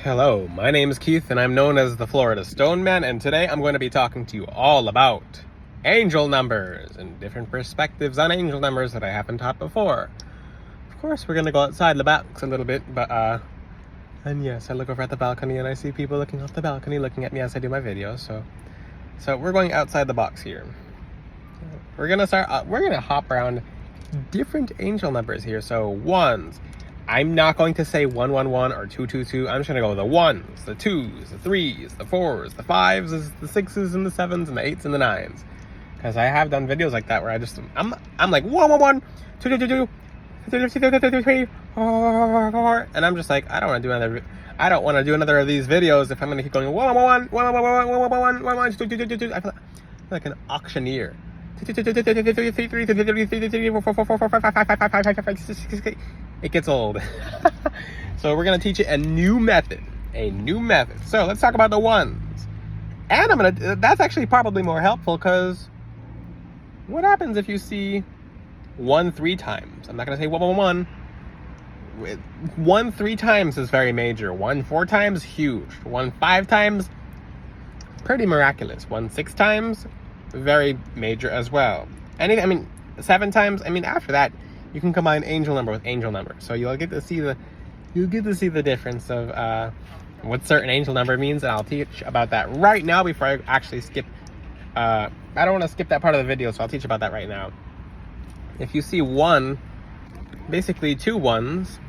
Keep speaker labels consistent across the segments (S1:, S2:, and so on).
S1: Hello, my name is Keith and I'm known as the Florida Stone Man, and today I'm going to be talking to you all about angel numbers and different perspectives on angel numbers that I haven't taught before. Of course, we're going to go outside the box a little bit, but and yes, I look over at the balcony and I see people looking off the balcony looking at me as I do my videos, so we're going outside the box here. We're going to hop around different angel numbers here. So ones, I'm not going to say 111 or 222. I'm just going to go with the ones, the twos, the threes, the fours, the fives, the sixes, and the sevens, and the eights, and the nines. Because I have done videos like that where I'm like 111, 222, 333, 4, and I'm just like, I don't want to do another of these videos if I'm going to keep going 111, 111, 111, 111, 222. I feel like an auctioneer. It gets old. So we're going to teach you a new method. So let's talk about the ones. And that's actually probably more helpful, because what happens if you see 1 3 times? I'm not going to say 111. 1 3 times is very major. 1 4 times, huge. 1 5 times, pretty miraculous. 1 6 times, very major as well. 7 times, after that, you can combine angel number with angel number. So you'll get to see the difference of what certain angel number means, and I'll teach about that right now before I actually skip. I don't want to skip that part of the video, so I'll teach about that right now. If you see 1, basically 2 ones,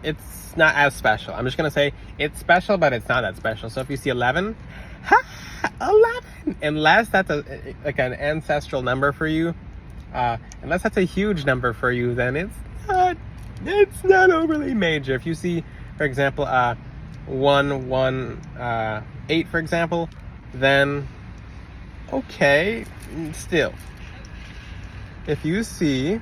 S1: it's not as special. I'm just going to say it's special, but it's not that special. So if you see 11, 11, unless that's an ancestral number for you, unless that's a huge number for you, then it's not overly major. If you see, for example, 1 1 8, for example, then okay. Still, if you see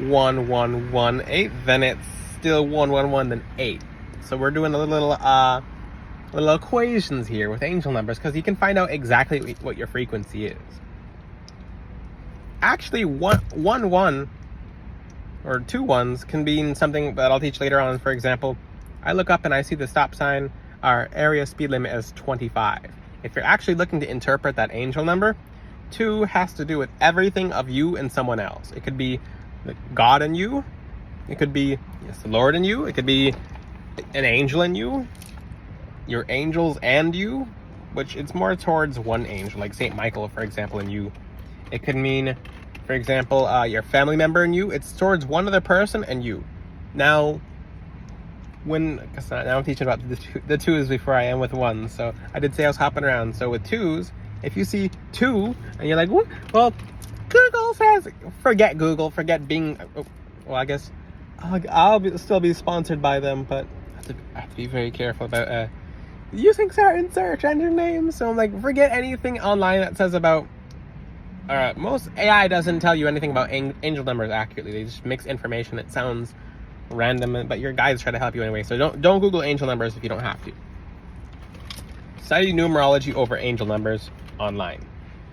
S1: 1 1 1 8, then it's still 1 1 1 then 8. So we're doing a little equations here with angel numbers, because you can find out exactly what your frequency is. Actually, 1 1 or 2 ones can mean something that I'll teach later on. For example, I look up and I see the stop sign, our area speed limit is 25. If you're actually looking to interpret that angel number, 2 has to do with everything of you and someone else. It could be God and you. It could be the Lord and you. It could be an angel and you. Your angels and you, which it's more towards one angel, like Saint Michael, for example, and you. It could mean, for example, your family member and you. It's towards one other person and you. Now, now I'm teaching about the twos before I am with ones. So I did say I was hopping around. So with twos, if you see 2 and you're like, what? Well, Google says, forget Google, forget Bing. Well, I guess I'll still be sponsored by them, but I have to be very careful about using certain search engine names. So I'm like, forget anything online that says about most AI doesn't tell you anything about angel numbers accurately. They just mix information that sounds random, but your guides try to help you anyway. So don't Google angel numbers if you don't have to. Study numerology over angel numbers online.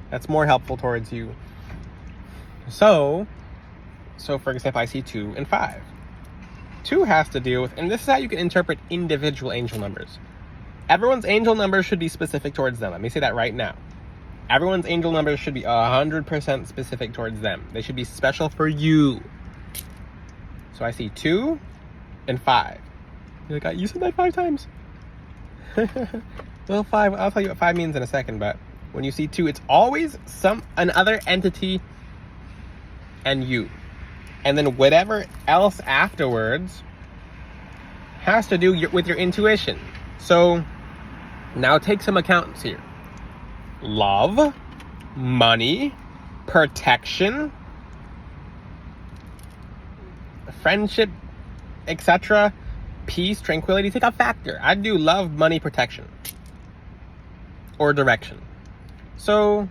S1: That's more helpful towards you. So for example, I see 2 and 5. 2 has to deal with, and this is how you can interpret individual angel numbers. Everyone's angel number should be specific towards them. Let me say that right now. Everyone's angel numbers should be 100% specific towards them. They should be special for you. So I see 2 and 5. You're like, you said that 5 times. Well, 5, I'll tell you what 5 means in a second, but when you see 2, it's always another entity and you. And then whatever else afterwards has to do with your intuition. So now take some accounts here. Love, money, protection, friendship, etc., peace, tranquility. Take a factor. I'd do love, money, protection, or direction. So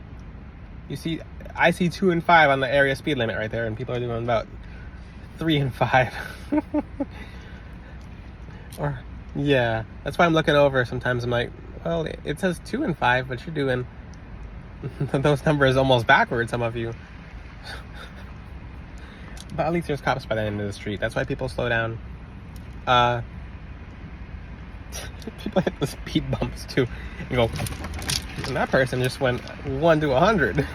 S1: you see, I see 2 and 5 on the area speed limit right there, and people are doing about 3 and 5. Or yeah, that's why I'm looking over. Sometimes I'm like, well, it says 2 and 5, but you're doing those numbers almost backwards, some of you. But at least there's cops by the end of the street. That's why people slow down. People hit the speed bumps too. And go, and that person just went 1 to 100.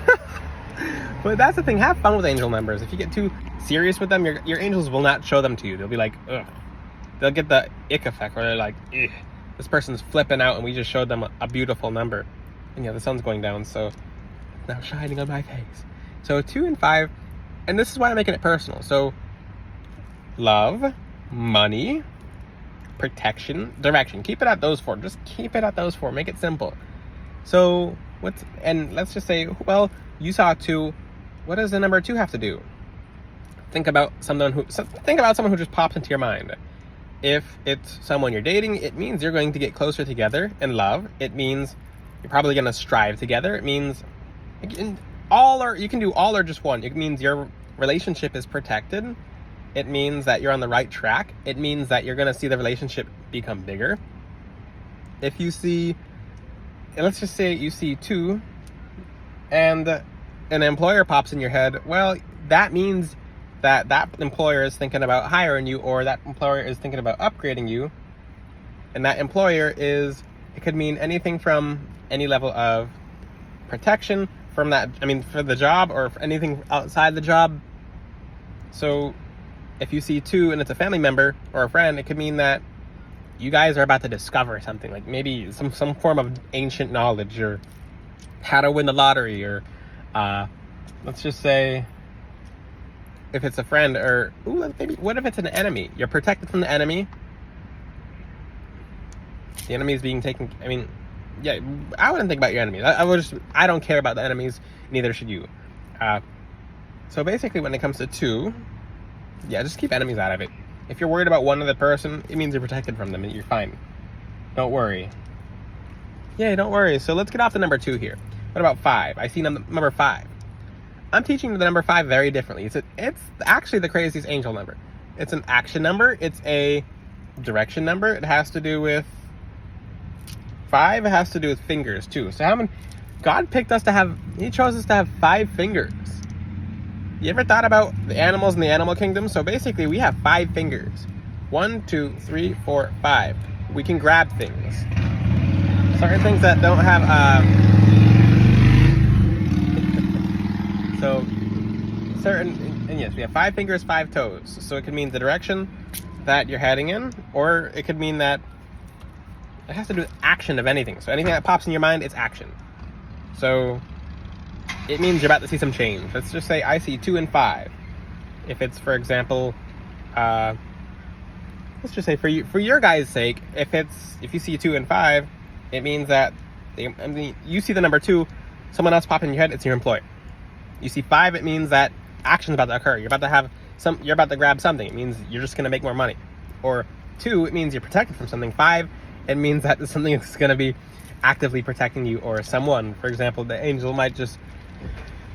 S1: But that's the thing. Have fun with angel numbers. If you get too serious with them, your angels will not show them to you. They'll be like, ugh. They'll get the ick effect where they're like, ugh. This person's flipping out, and we just showed them a beautiful number. And yeah, the sun's going down, so it's now shining on my face. So 2 and 5, and this is why I'm making it personal. So love, money, protection, direction. Keep it at those 4. Just keep it at those 4. Make it simple. So and let's just say, well, you saw 2. What does the number 2 have to do? Think about someone who just pops into your mind. If it's someone you're dating, it means you're going to get closer together in love. It means you're probably going to strive together. It means you can do all or just one. It means your relationship is protected. It means that you're on the right track. It means that you're going to see the relationship become bigger. If you see, let's just say you see 2 and an employer pops in your head, well, that means that employer is thinking about hiring you, or that employer is thinking about upgrading you. And that employer it could mean anything from any level of protection from that, for the job, or for anything outside the job. So if you see 2 and it's a family member or a friend, it could mean that you guys are about to discover something, like maybe some form of ancient knowledge, or how to win the lottery, or let's just say, if it's a friend, or maybe what if it's an enemy? You're protected from the enemy. The enemy is being taken. Yeah, I wouldn't think about your enemies. I don't care about the enemies. Neither should you. So basically, when it comes to 2, yeah, just keep enemies out of it. If you're worried about one other person, it means you're protected from them and you're fine. Don't worry. Yeah, don't worry. So let's get off the number 2 here. What about 5? I see number 5. I'm teaching the number 5 very differently. It's actually the craziest angel number. It's an action number. It's a direction number. It has to do with 5. It has to do with fingers too. So God picked us to have, he chose us to have 5 fingers. You ever thought about the animals in the animal kingdom? So basically we have 5 fingers. 1, 2, 3, 4, 5. We can grab things. Certain things that don't have, and yes, we have 5 fingers, 5 toes. So it could mean the direction that you're heading in, or it could mean that it has to do with action of anything. So anything that pops in your mind, it's action. So it means you're about to see some change. Let's just say I see 2 and 5. If it's, for example, let's just say for your guys' sake, if you see 2 and 5, it means that you see the number 2, someone else pop in your head, it's your employer. You see 5, it means that action's about to occur. You're about to grab something. It means you're just gonna make more money. Or 2, it means you're protected from something. 5, it means that something is gonna be actively protecting you, or someone. For example, the angel might just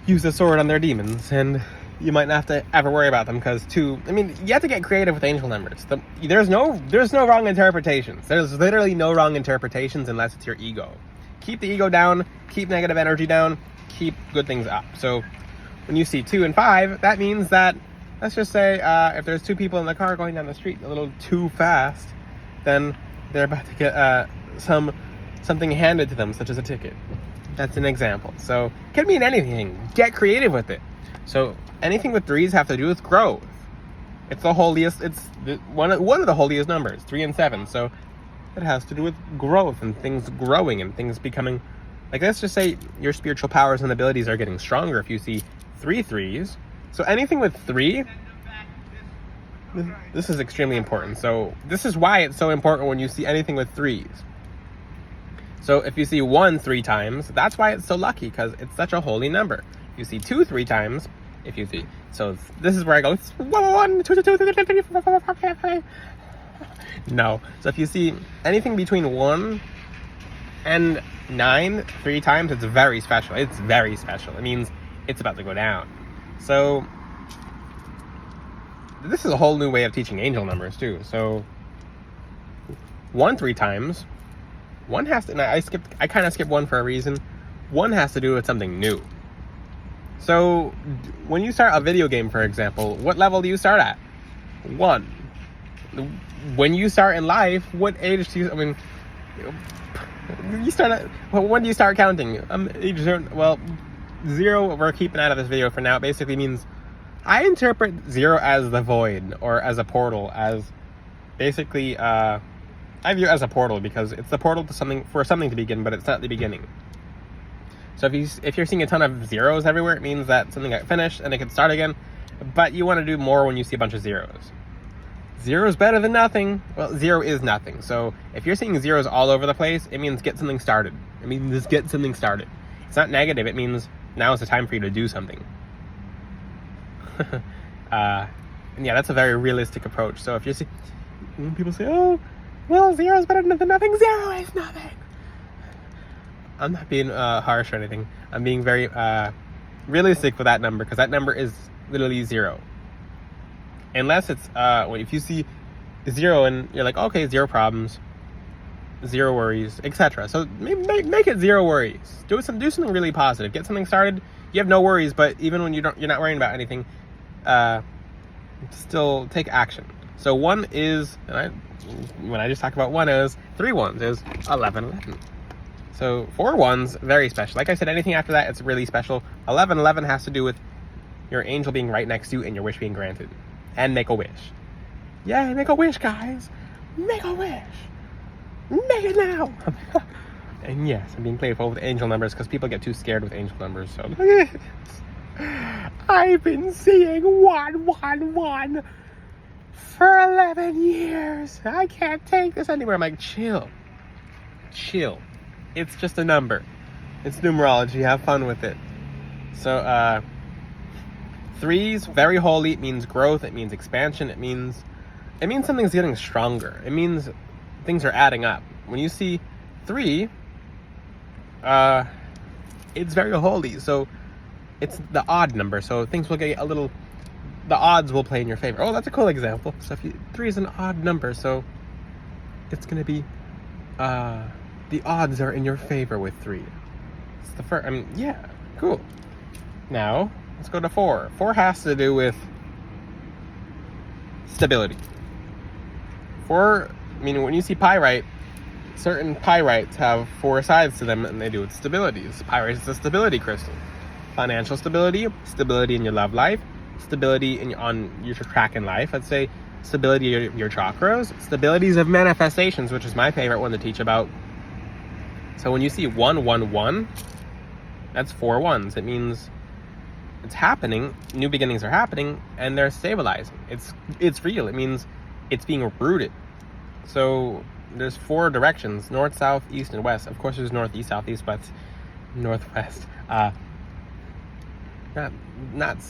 S1: use a sword on their demons, and you might not have to ever worry about them, because 2, you have to get creative with angel numbers. There's no wrong interpretations. There's literally no wrong interpretations unless it's your ego. Keep the ego down, keep negative energy down, keep good things up. So when you see 2 and 5, that means that, let's just say, if there's 2 people in the car going down the street a little too fast, then they're about to get something handed to them, such as a ticket. That's an example. So it can mean anything. Get creative with it. So anything with 3s have to do with growth. It's the holiest. It's one of the holiest numbers, 3 and 7. So it has to do with growth and things growing and things becoming. Like, let's just say your spiritual powers and abilities are getting stronger if you see 3 3s. So anything with 3, this is extremely important. So this is why it's so important when you see anything with 3s. So if you see 1 3 times, that's why it's so lucky, because it's such a holy number. If you see 2 3 times, so this is where I go, 1 2 2 3 4 5 6. No. So if you see anything between 1 and 9 3 times, it's very special. It's very special. It means it's about to go down. So this is a whole new way of teaching angel numbers too. So 1 3 times, 1 has to, and I kind of skipped 1 for a reason. 1 has to do with something new. So when you start a video game, for example, what level do you start at? 1. when you start in life, what age do you, I mean, you start at, when do you start counting? Well, 0, we're keeping out of this video for now. It basically means, I interpret 0 as the void, or as a portal, as basically, I view it as a portal because it's the portal to something, for something to begin, but it's not the beginning. So if you're seeing a ton of zeros everywhere, it means that something got finished and it can start again, but you want to do more when you see a bunch of zeros. 0 is better than nothing. Well, 0 is nothing. So if you're seeing zeros all over the place, it means get something started. It means just get something started. It's not negative. It means now is the time for you to do something. And yeah, that's a very realistic approach. So if you see, when people say, oh, well, 0 is better than nothing. 0 is nothing. I'm not being harsh or anything. I'm being very realistic for that number, because that number is literally 0. Unless it's, if you see 0 and you're like, okay, 0 problems, 0 worries, etc. So make it 0 worries. Do something really positive. Get something started. You have no worries, but even when you're not worrying about anything, still take action. So 1 is, when I just talked about 1, is 3 ones is 11. So 4 ones, very special. Like I said, anything after that, it's really special. 11 has to do with your angel being right next to you and your wish being granted. And make a wish. Yeah, make a wish, guys. Make a wish. Make it now. And yes, I'm being playful with angel numbers because people get too scared with angel numbers. So I've been seeing 111 for 11 years. I can't take this anymore. I'm like, chill. It's just a number. It's numerology. Have fun with it. So, 3's very holy. It means growth. It means expansion. It means something's getting stronger. It means things are adding up. When you see 3, it's very holy. So it's the odd number. So things will get the odds will play in your favor. Oh, that's a cool example. So 3 is an odd number. So it's going to be, the odds are in your favor with 3. It's the first, yeah, cool. Now, let's go to 4. 4 has to do with stability. 4, when you see pyrite, certain pyrites have 4 sides to them, and they do with stability. Pyrite is a stability crystal. Financial stability, stability in your love life, stability on your track in life. Let's say stability of your chakras, stabilities of manifestations, which is my favorite one to teach about. So when you see 111, that's 4 ones. It means it's happening, new beginnings are happening, and they're stabilizing. It's real. It means it's being rooted. So there's 4 directions: north, south, east, and west. Of course, there's north, east, south, east, west, northwest. Not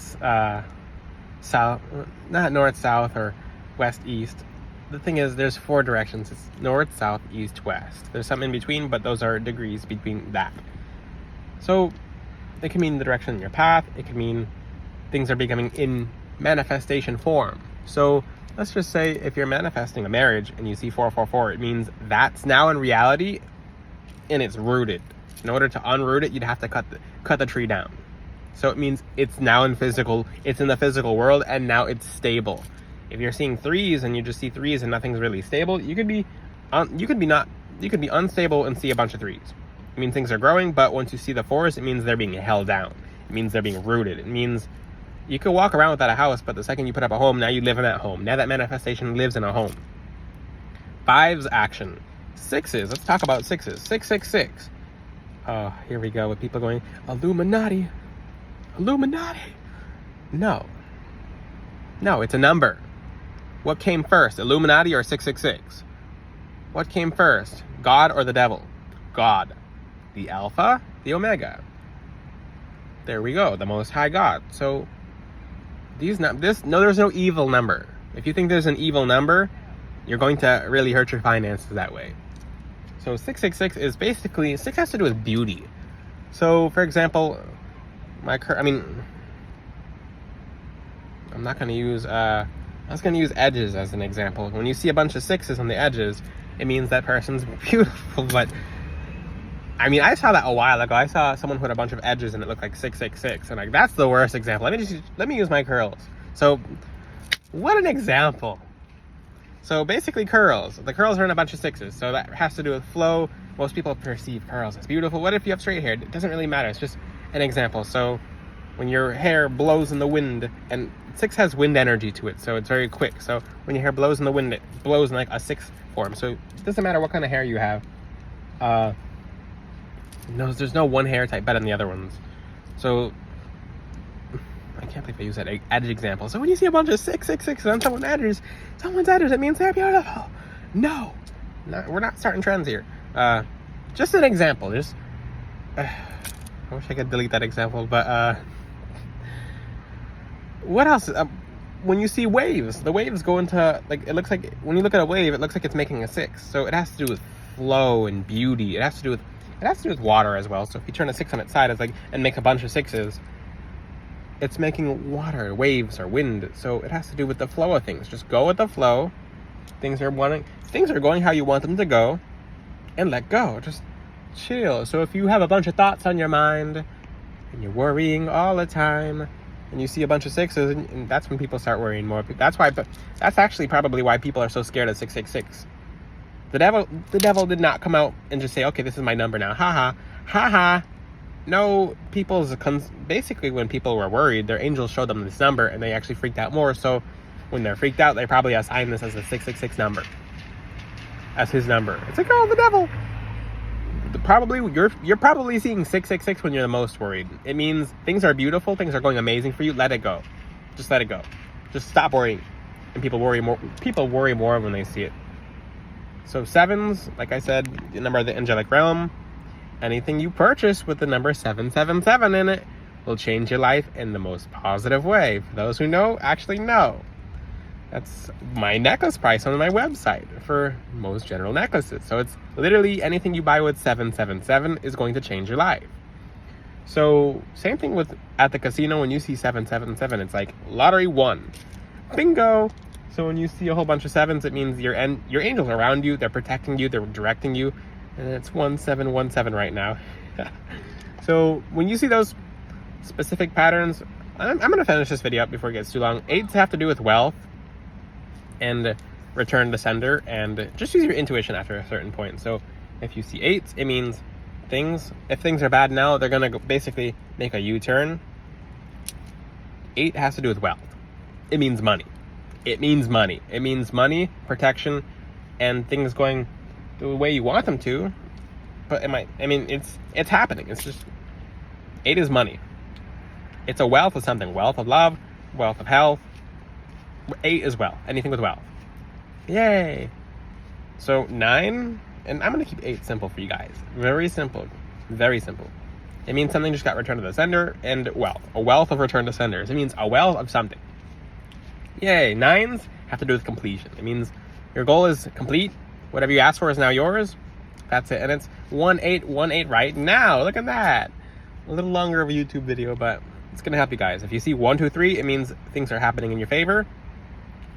S1: south, not north, south, or west, east. The thing is, there's 4 directions. It's north, south, east, west. There's some in between, but those are degrees between that. So it can mean the direction in your path. It can mean things are becoming in manifestation form. So let's just say if you're manifesting a marriage and you see 444, it means that's now in reality and it's rooted. In order to unroot it, you'd have to cut the tree down. So it means it's now in the physical world, and now it's stable. If you're seeing 3s and you just see 3s and nothing's really stable, you could be unstable and see a bunch of 3s. It means things are growing, but once you see the 4s, it means they're being held down. It means they're being rooted. It means you could walk around without a house, but the second you put up a home, now you live in that home. Now that manifestation lives in a home. 5's action. 6's, let's talk about 6's. 666. Oh, here we go with people going, Illuminati. No, it's a number. What came first, Illuminati or 666? What came first, God or the devil? God. The Alpha, the Omega. There we go, the Most High God. So there's no evil number. If you think there's an evil number, you're going to really hurt your finances that way. So 666 is basically, 6 has to do with beauty. So for example, I'm not going to use, I was going to use edges as an example. When you see a bunch of 6s on the edges, it means that person's beautiful. But I saw that a while ago. I saw someone put a bunch of edges and it looked like 666, and that's the worst example. Let me use my curls. So what an example. So basically curls. The curls are in a bunch of 6s. So that has to do with flow. Most people perceive curls as beautiful. What if you have straight hair? It doesn't really matter. It's just an example. So when your hair blows in the wind, and 6 has wind energy to it, so it's very quick. So when your hair blows in the wind, it blows in like a 6 form. So it doesn't matter what kind of hair you have. No, there's no one hair type better than the other ones. So I can't believe I use that added example. So when you see a bunch of 666 on someone's adders, it means they're beautiful. No, we're not starting trends here. Just an example. Just I wish I could delete that example, but what else? When you see waves, the waves go into, like, it looks like, when you look at a wave, it looks like it's making a 6. So it has to do with flow and beauty. It has to do with water as well. So if you turn a 6 on its side, it's like, and make a bunch of 6s, it's making water, waves, or wind. So it has to do with the flow of things. Just go with the flow. Things are going how you want them to go, and let go. Just chill. So if you have a bunch of thoughts on your mind, and you're worrying all the time, and you see a bunch of 6s, and that's when people start worrying more. That's actually probably why people are so scared of 666. The devil did not come out and just say, okay, this is my number now. Ha ha. No, basically when people were worried, their angels showed them this number, and they actually freaked out more. So when they're freaked out, they probably assign this as a 666 number, as his number. It's like, oh, the devil. You're probably seeing 666 when you're the most worried. It means things are beautiful, things are going amazing for you. Let it go. Just let it go. Just stop worrying. And people worry more when they see it. So 7s, like I said, the number of the angelic realm. Anything you purchase with the number 777 in it will change your life in the most positive way. For those who know, actually know. That's my necklace price on my website for most general necklaces. So it's literally anything you buy with 777 is going to change your life. So same thing with at the casino. When you see 777, it's like lottery 1. Bingo. So when you see a whole bunch of 7s, it means your angels are around you. They're protecting you. They're directing you. And it's 1717 right now. So when you see those specific patterns, I'm going to finish this video up before it gets too long. 8s have to do with wealth and return to sender, and just use your intuition after a certain point. So if you see 8s, it means if things are bad now, they're going to basically make a U-turn. 8 has to do with wealth. It means money. It means money, protection, and things going the way you want them to. But it's happening. It's just 8 is money. It's a wealth of something. Wealth of love, wealth of health. 8 is wealth. Anything with wealth. Yay. So 9, and I'm going to keep 8 simple for you guys. Very simple. Very simple. It means something just got returned to the sender, and wealth. A wealth of return to senders. It means a wealth of something. Yay. 9s have to do with completion. It means your goal is complete. Whatever you ask for is now yours. That's it. And it's 1818 right now. Look at that. A little longer of a YouTube video, but it's going to help you guys. If you see 123, it means things are happening in your favor.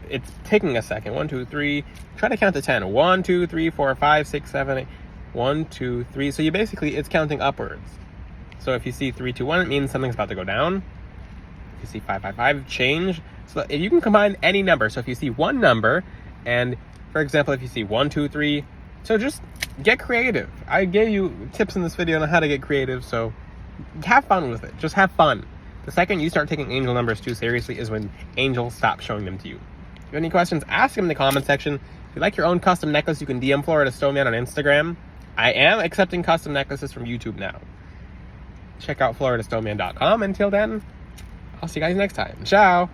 S1: It's taking a second. 1, 2, 3. Try to count to 10. 1, 2, 3, 4, 5, 6, 7, 8. 1, 2, 3. So it's counting upwards. So if you see 3, 2, 1, it means something's about to go down. If you see 5, 5, 5, change. So if you can combine any number. So if you see one number, and for example, if you see 1, 2, 3, so just get creative. I gave you tips in this video on how to get creative. So have fun with it. Just have fun. The second you start taking angel numbers too seriously is when angels stop showing them to you. If you have any questions, ask them in the comment section. If you like your own custom necklace, you can DM Florida Stoneman on Instagram. I am accepting custom necklaces from YouTube now. Check out floridastoneman.com. Until then, I'll see you guys next time. Ciao.